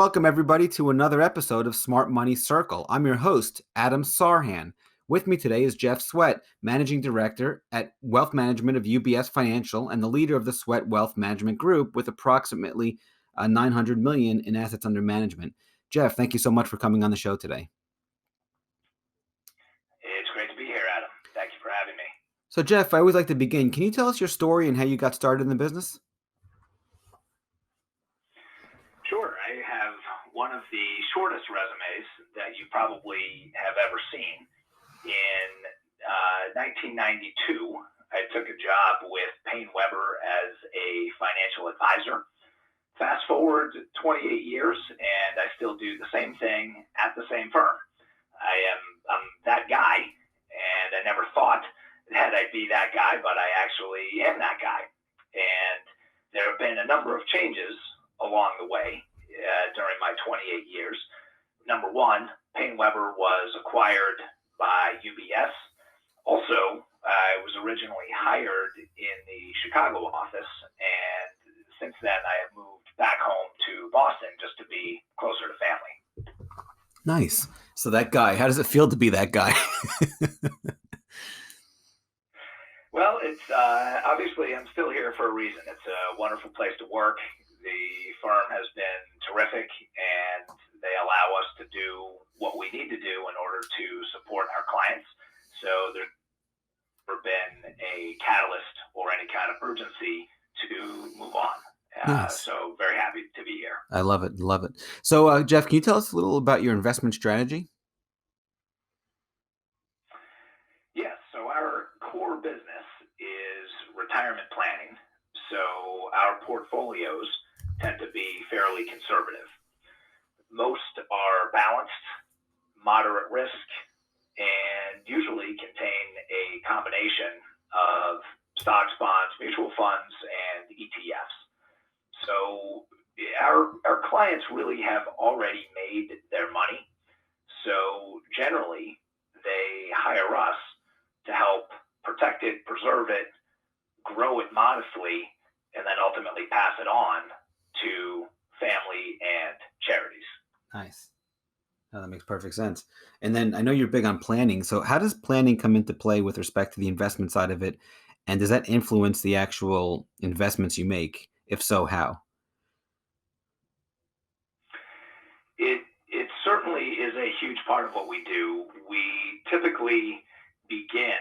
welcome everybody to another episode of Smart Money Circle. I'm your host, Adam Sarhan. With me today is Jeff Swett, Managing Director at Wealth Management of UBS Financial and the leader of the Swett Wealth Management Group with approximately $900 million in assets under management. Jeff, thank you so much for coming on the show today. It's great to be here, Adam. Thank you for having me. So Jeff, I always like to begin. Can you tell us your story and how you got started in the business? Sure. I have one of the shortest resumes that you probably have ever seen. In 1992, I took a job with Payne Weber as a financial advisor. Fast forward 28 years, and I still do the same thing at the same firm. I'm that guy, and I never thought that I'd be that guy, but I actually am that guy. And there have been a number of changes along the way during my 28 years. Number one, Payne Weber was acquired by UBS. Also, I was originally hired in the Chicago office, and since then I have moved back home to Boston just to be closer to family. Nice. So that guy, how does it feel to be that guy? Well, it's obviously I'm still here for a reason. It's a wonderful place to work. The firm has been terrific, and they allow us to do what we need to do in order to support our clients. So there's never been a catalyst or any kind of urgency to move on. Nice. So very happy to be here. I love it. Love it. So Jeff, can you tell us a little about your investment strategy? Yes. So our core business is retirement planning. So our portfolios tend to be fairly conservative. Most are balanced, moderate risk, and usually contain a combination of stocks, bonds, mutual funds, and ETFs. So our clients really have already made their money. So generally, they hire us to help protect it, preserve it, grow it modestly, and then ultimately pass it on to family and charities. Nice. Oh, that makes perfect sense. And then I know you're big on planning. So how does planning come into play with respect to the investment side of it? And does that influence the actual investments you make? If so, how? It certainly is a huge part of what we do. We typically begin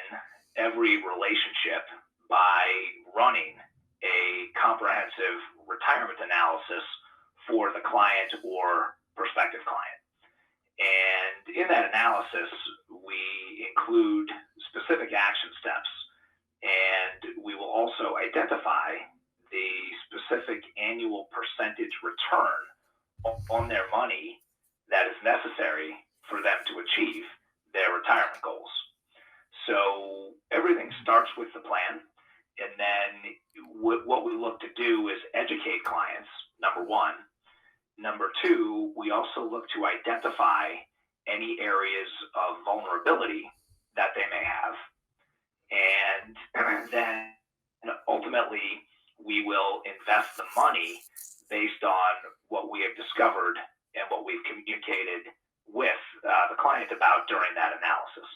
every relationship by running a comprehensive retirement analysis for the client or prospective client. And in that analysis, we include specific action steps, and we will also identify the specific annual percentage return on their money that is necessary for them to achieve their retirement goals. So everything starts with the plan. And then what we look to do is educate clients, number one. Number two, we also look to identify any areas of vulnerability that they may have. And then ultimately, we will invest the money based on what we have discovered and what we've communicated with the client about during that analysis.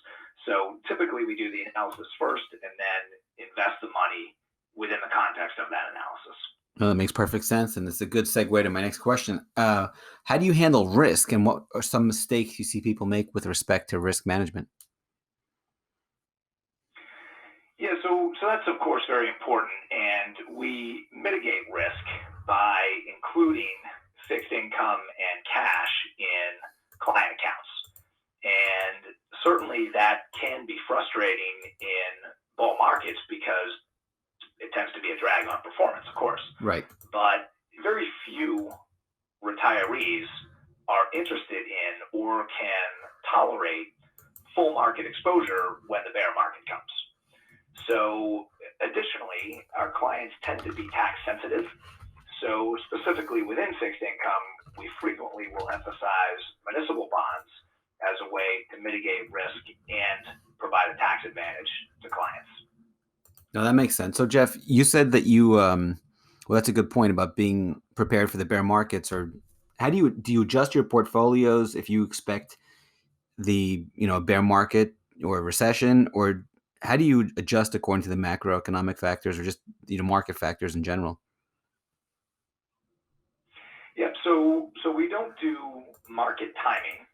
So typically we do the analysis first and then invest the money within the context of that analysis. Well, that makes perfect sense. And it's a good segue to my next question. How do you handle risk, and what are some mistakes you see people make with respect to risk management? Yeah, so that's of course very important, and we mitigate risk by including fixed income and cash in client accounts. And certainly that can be frustrating in bull markets because it tends to be a drag on performance, of course. Right. But very few retirees are interested in or can tolerate full market exposure when the bear market comes. So additionally, our clients tend to be tax sensitive. So specifically within fixed income, we frequently will emphasize municipal bonds as a way to mitigate risk and provide a tax advantage to clients. No, that makes sense. So Jeff, you said that you, well, that's a good point about being prepared for the bear markets or How do you adjust your portfolios if you expect a bear market or a recession, or how do you adjust according to the macroeconomic factors or just market factors in general? Yep. So we don't do market timing,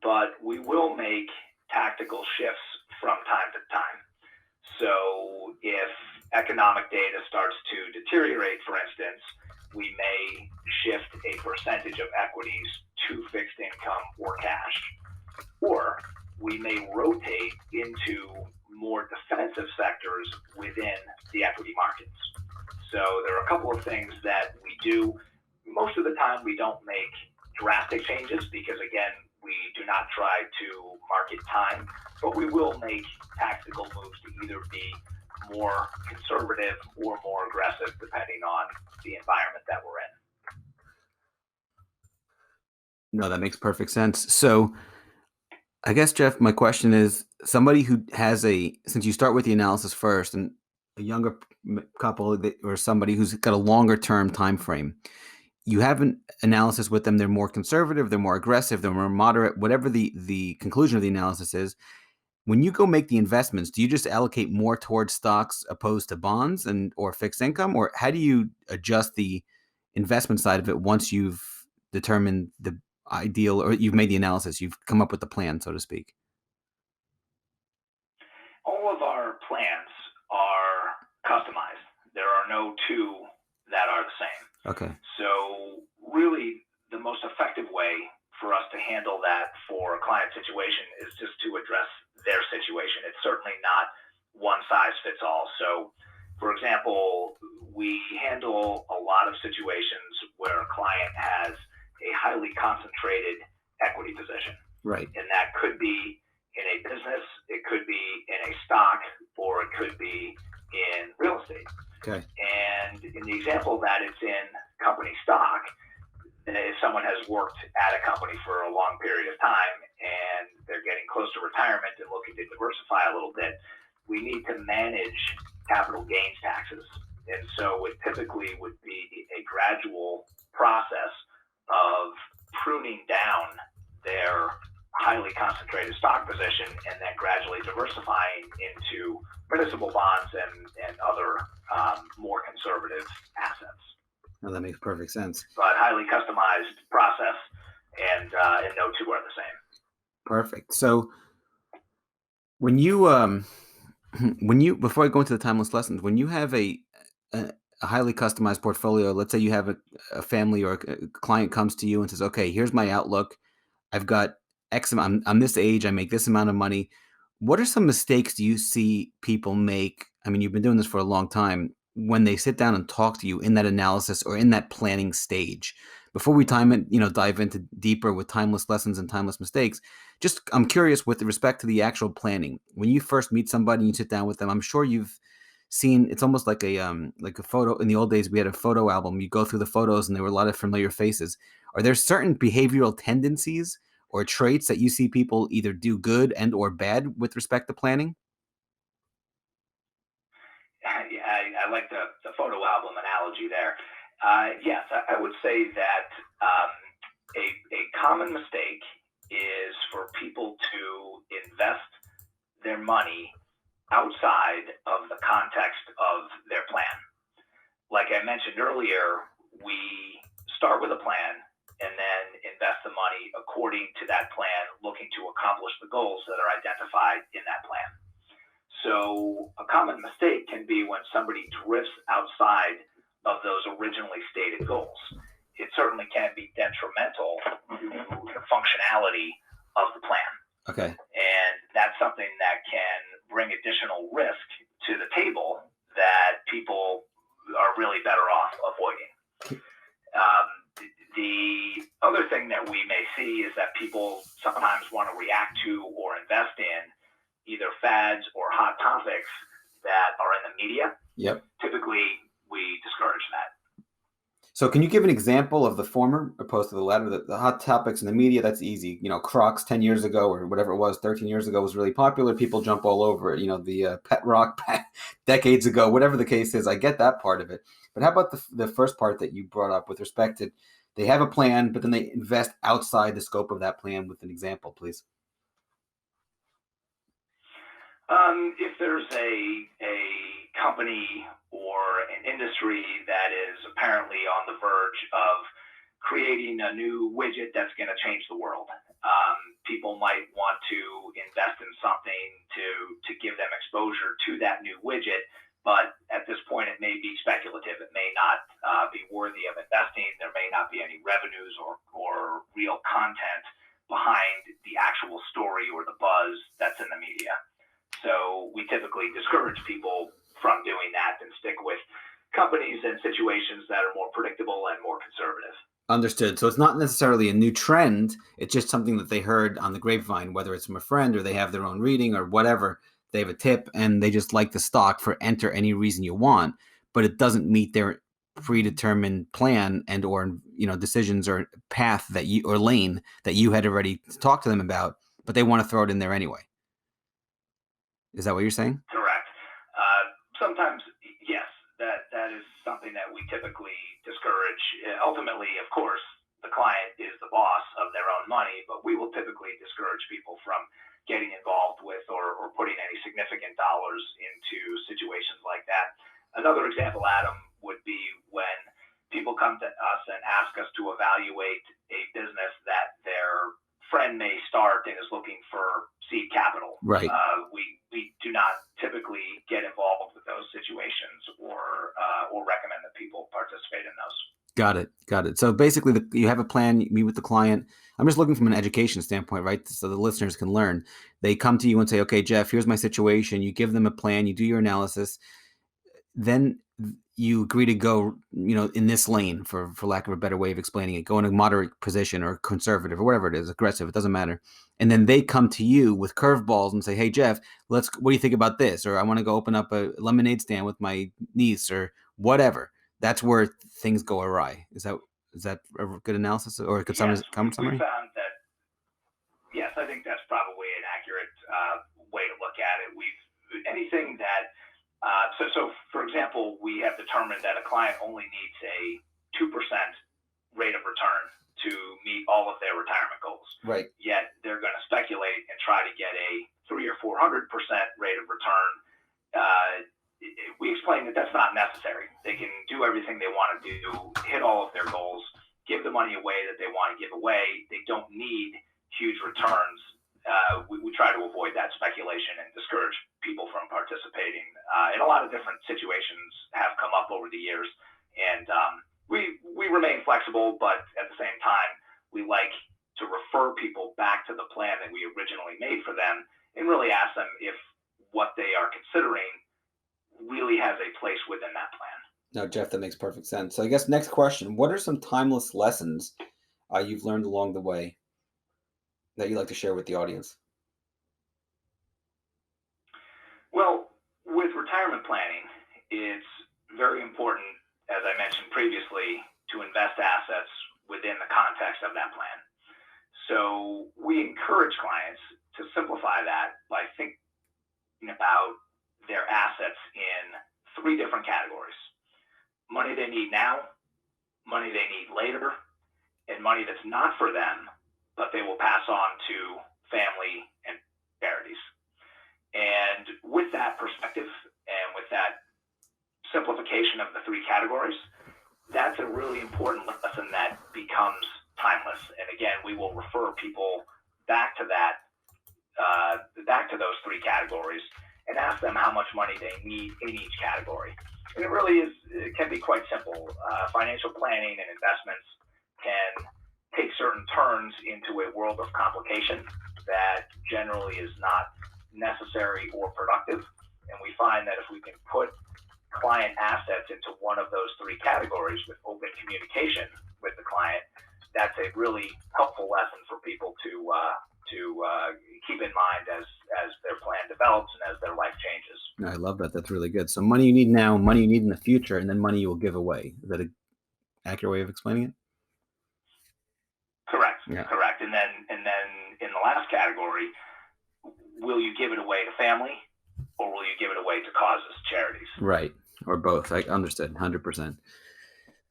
but we will make tactical shifts from time to time. So if economic data starts to deteriorate, for instance, we may shift a percentage of equities to fixed income or cash, or we may rotate into more defensive sectors within the equity markets. So there are a couple of things that we do. Most of the time, we don't make drastic changes because, again, we do not try to market time, but we will make tactical moves to either be more conservative or more aggressive depending on the environment that we're in. No, that makes perfect sense. So I guess, Jeff, my question is somebody who has since you start with the analysis first and a younger couple or somebody who's got a longer term time frame, you have an analysis with them. They're more conservative, they're more aggressive, they're more moderate, whatever the conclusion of the analysis is. When you go make the investments, do you just allocate more towards stocks opposed to bonds or fixed income? Or how do you adjust the investment side of it once you've determined the ideal, or you've made the analysis, you've come up with the plan, so to speak? All of our plans are customized. There are no two that are the same. Okay. So, really, the most effective way for us to handle that for a client situation is just to address their situation. It's certainly not one size fits all. So, for example, we handle a lot of situations where a client has a highly concentrated equity position. Right. And that could be in a business, it could be in a stock, or it could be in real estate. Okay. And in the example that it's in company stock, if someone has worked at a company for a long period of time and they're getting close to retirement and looking to diversify a little bit, we need to manage capital gains taxes. And so it typically would be a gradual process of pruning down their highly concentrated stock position and then gradually diversifying into municipal bonds and other more conservative assets. No, that makes perfect sense. But highly customized process, and no two are the same. Perfect. So when you before I go into the timeless lessons, when you have a highly customized portfolio, let's say you have a family or a client comes to you and says, okay, here's my outlook. I've got X amount, I'm this age, I make this amount of money. What are some mistakes do you see people make? I mean, you've been doing this for a long time, when they sit down and talk to you in that analysis or in that planning stage. Before we dive into deeper with timeless lessons and timeless mistakes, just I'm curious with respect to the actual planning. When you first meet somebody and you sit down with them, I'm sure you've seen, it's almost like a photo. In the old days, we had a photo album. You go through the photos and there were a lot of familiar faces. Are there certain behavioral tendencies or traits that you see people either do good and or bad with respect to planning? I like the photo album analogy there. Yes, I would say that a common mistake is for people to invest their money outside of the context of their plan. Like I mentioned earlier, we start with a plan and then invest the money according to that plan, looking to accomplish the goals that are identified in that plan. So a common mistake can be when somebody drifts outside of those originally stated goals. It certainly can be detrimental to the functionality of the plan. Okay. And that's something that can bring additional risk to the table that people are really better off avoiding. The other thing that we may see is that people sometimes want to react to or invest in either fads or hot topics that are in the media. Yep. Typically, we discourage that. So can you give an example of the former opposed to the latter? The hot topics in the media, that's easy. Crocs 10 years ago or whatever it was, 13 years ago was really popular. People jump all over it. The pet rock decades ago, whatever the case is, I get that part of it. But how about the first part that you brought up with respect to they have a plan, but then they invest outside the scope of that plan? With an example, please. If there's a company or an industry that is apparently on the verge of creating a new widget that's going to change the world, people might want to invest in something to give them exposure to that new widget. But at this point, it may be speculative. It may not be worthy of investing. There may not be any revenues or real content behind the actual story or the buzz that's in the media. So we typically discourage people from doing that and stick with companies and situations that are more predictable and more conservative. Understood. So it's not necessarily a new trend. It's just something that they heard on the grapevine, whether it's from a friend or they have their own reading or whatever. They have a tip and they just like the stock for enter any reason you want, but it doesn't meet their predetermined plan and or decisions or path that you or lane that you had already talked to them about, but they want to throw it in there anyway. Is that what you're saying? Correct. Sometimes, yes, that is something that we typically discourage. Ultimately, of course, the client is the boss of their own money, but we will typically discourage people from getting involved with or putting any significant dollars into situations like that. Another example, Adam, would be when people come to us and ask us to evaluate a business that their friend may start and is looking for seed capital. Right. We do not typically get involved with those situations or recommend that people participate in those. Got it. So basically, you have a plan, you meet with the client. I'm just looking from an education standpoint, right? So the listeners can learn. They come to you and say, okay, Jeff, here's my situation. You give them a plan, you do your analysis. Then you agree to go, in this lane, for lack of a better way of explaining it, go in a moderate position or conservative or whatever it is, aggressive, it doesn't matter. And then they come to you with curveballs and say, hey, Jeff, what do you think about this? Or I want to go open up a lemonade stand with my niece or whatever. That's where things go awry. Is that a good analysis or a good summary? We found that, yes, I think that's probably an accurate way to look at it. Anything that, so for example, we have determined that a client only needs a 2% rate of return to meet all of their retirement goals. Right. Yet they're going to speculate and try to get a 300 or 400% rate of return. We explain that that's not necessary. They can do everything they want to do, hit all of their goals, give the money away that they want to give away. They don't need huge returns. We try to avoid that speculation and discourage people from participating. And a lot of different situations have come up over the years. And we remain flexible, but at the same time, we like to refer people back to the plan that we originally made for them and really ask them if what they are considering really has a place within that plan. No, Jeff, that makes perfect sense. So I guess next question, what are some timeless lessons you've learned along the way that you'd like to share with the audience? Well, with retirement planning, it's very important, as I mentioned previously, to invest assets within the context of that plan. So we encourage clients to simplify that by thinking about their assets in 3 different categories: money they need now, money they need later, and money that's not for them, but they will pass on to family and charities. And with that perspective and with that simplification of the 3 categories, that's a really important lesson that becomes timeless. And again, we will refer people back to those 3 categories and ask them how much money they need in each category. And it can be quite simple. Financial planning and investments can take certain turns into a world of complication that generally is not necessary or productive. And we find that if we can put client assets into one of those 3 categories with open communication with the client, that's a really helpful lesson for people to keep in mind as their plan develops and as their life changes. I love that. That's really good. So money you need now, money you need in the future, and then money you will give away. Is that an accurate way of explaining it? Correct. Yeah. Correct. And then in the last category, will you give it away to family or will you give it away to causes, charities? Right. Or both. I understood 100%.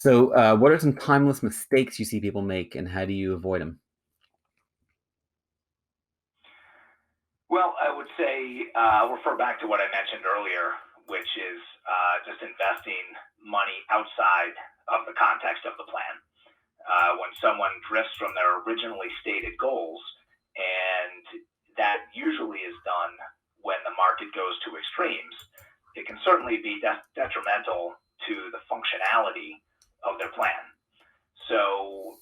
So, what are some timeless mistakes you see people make, and how do you avoid them? Well, I would say I'll refer back to what I mentioned earlier, which is just investing money outside of the context of the plan. When someone drifts from their originally stated goals, and that usually is done when the market goes to extremes, it can certainly be detrimental to the functionality of their plan. So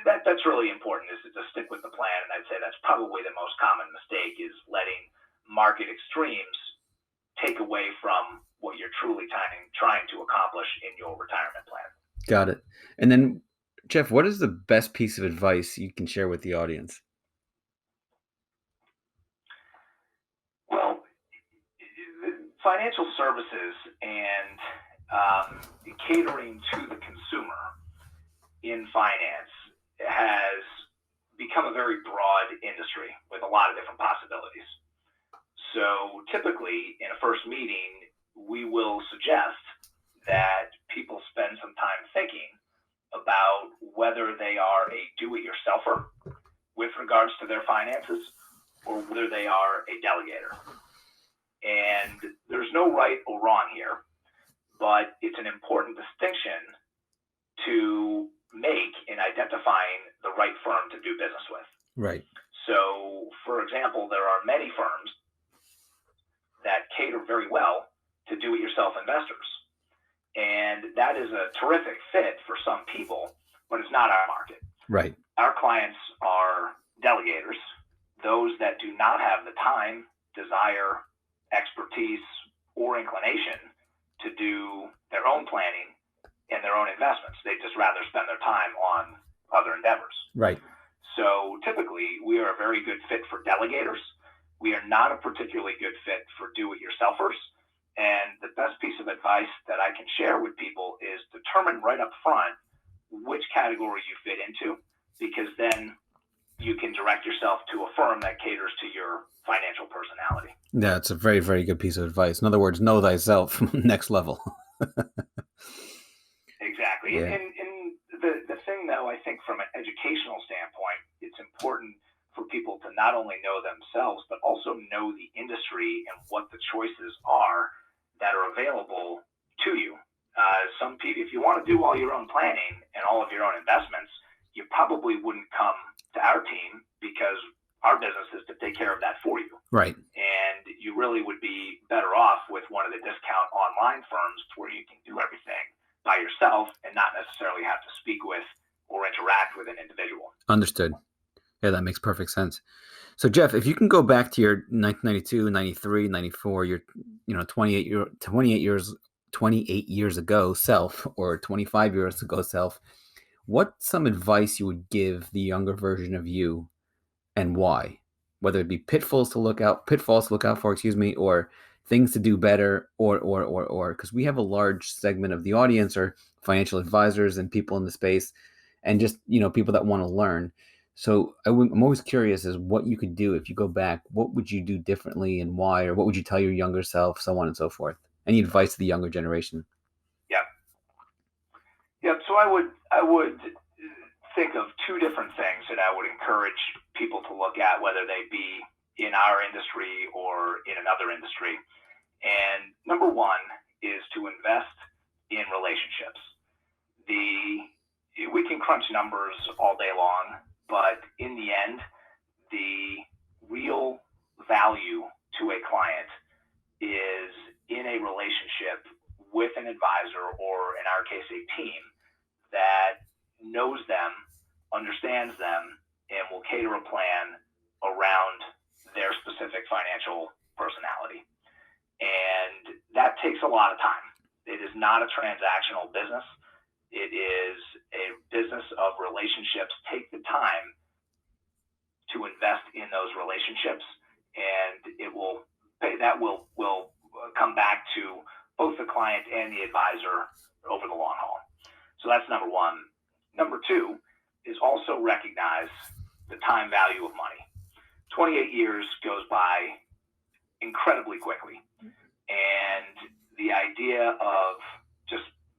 that's really important, is to just stick with the plan. And I'd say that's probably the most common mistake, is letting market extremes take away from what you're truly trying to accomplish in your retirement plan. Got it. And then, Jeff, what is the best piece of advice you can share with the audience? Well, financial services and catering to the consumer in finance has become a very broad industry with a lot of different possibilities. So typically, in a first meeting, we will suggest that people spend some time thinking about whether they are a do-it-yourselfer with regards to their finances, or whether they are a delegator. And there's no right or wrong here, but it's an important distinction to make in identifying the right firm to do business with. Right. So, for example, there are many firms that cater very well to do-it-yourself investors. And that is a terrific fit for some people, but it's not our market. Right. Our clients are delegators, those that do not have the time, desire, expertise, or inclination to do their own planning and their own investments. They just rather spend their time on other endeavors. Right. So typically, we are a very good fit for delegators. We are not a particularly good fit for do-it-yourselfers. And the best piece of advice that I can share with people is determine right up front which category you fit into, because then you can direct yourself to a firm that caters to your financial personality. Yeah, it's a very, very good piece of advice. In other words, know thyself, next level. Exactly. Yeah. And the thing, though, I think from an educational standpoint, it's important for people to not only know themselves, but also know the industry and what the choices are that are available to you. Some people, if you want to do all your own planning and all of your own investments, you probably wouldn't come to our team, because our business is to take care of that for you. Right. And you really would be better off with one of the discount online firms where you can do everything by yourself and not necessarily have to speak with or interact with an individual. Understood. Yeah, that makes perfect sense. So, Jeff, if you can go back to your 1992, 93, 94, your 28 years ago self, or 25 years ago self, what's some advice you would give the younger version of you, and why? Whether it be pitfalls to look out for, or things to do better, or because we have a large segment of the audience are financial advisors and people in the space, and just people that want to learn. So I'm always curious as what you could do if you go back. What would you do differently, and why? Or what would you tell your younger self, so on and so forth? Any advice to the younger generation? Yeah. So I would think of two different things that I would encourage people to look at, whether they be in our industry or in another industry. And number one is to invest in relationships. We can crunch numbers all day long, but in the end, the real value to a client is in a relationship with an advisor, or in our case, a team that knows them, understands them, and will cater a plan around their specific financial personality. And that takes a lot of time. It is not a transactional business. It is a business of relationships. Take the time to invest in those relationships, and that will come back to both the client and the advisor over the long haul. So that's number one. Number two is also recognize the time value of money. 28 years goes by incredibly quickly. And the idea of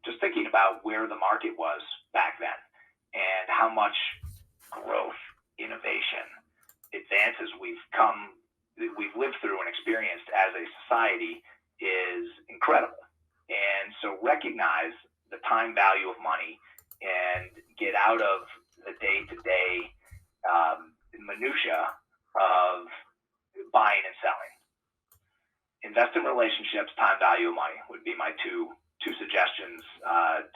just thinking about where the market was back then and how much growth, innovation, advances we've lived through and experienced as a society is incredible. And so recognize the time value of money and get out of the day-to-day minutia of buying and selling. Invest in relationships, time value of money would be my two suggestions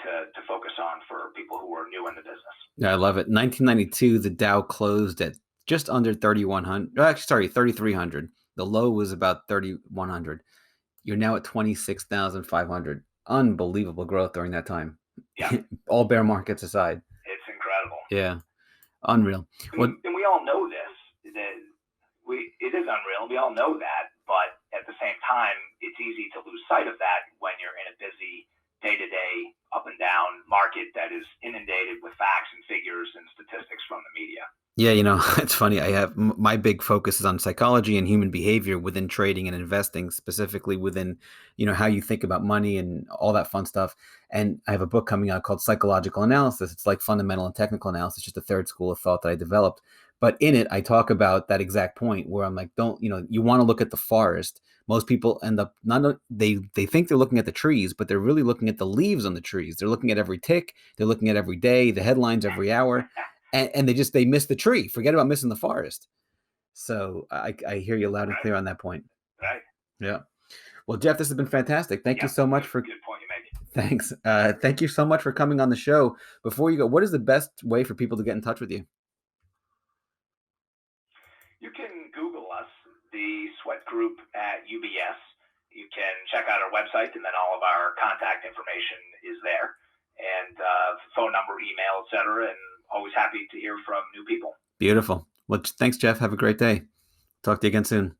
to focus on for people who are new in the business. Yeah, I love it. 1992, the Dow closed at just under 3,100. Actually, sorry, 3,300. The low was about 3,100. You're now at 26,500. Unbelievable growth during that time. Yeah. All bear markets aside. It's incredible. Yeah, unreal. And we all know this. It is unreal. We all know that, but at the same time, it's easy to lose sight of that when you're in a busy day-to-day, up and down market that is inundated with facts and figures and statistics from the media. Yeah, it's funny. I have my big focus is on psychology and human behavior within trading and investing, specifically within, how you think about money and all that fun stuff. And I have a book coming out called Psychological Analysis. It's like fundamental and technical analysis, just a third school of thought that I developed. But in it, I talk about that exact point where I'm like, you want to look at the forest. Most people end up they think they're looking at the trees, but they're really looking at the leaves on the trees. They're looking at every tick. They're looking at every day, the headlines every hour. And they miss the tree. Forget about missing the forest. So I hear you loud and clear on that point. Right. Yeah. Well, Jeff, this has been fantastic. Thank you so much for. Good point you made. Thanks. Thank you so much for coming on the show. Before you go, what is the best way for people to get in touch with you? You can Google us, the Swett Group at UBS. You can check out our website, and then all of our contact information is there, and phone number, email, etc. And always happy to hear from new people. Beautiful. Well, thanks, Jeff. Have a great day. Talk to you again soon.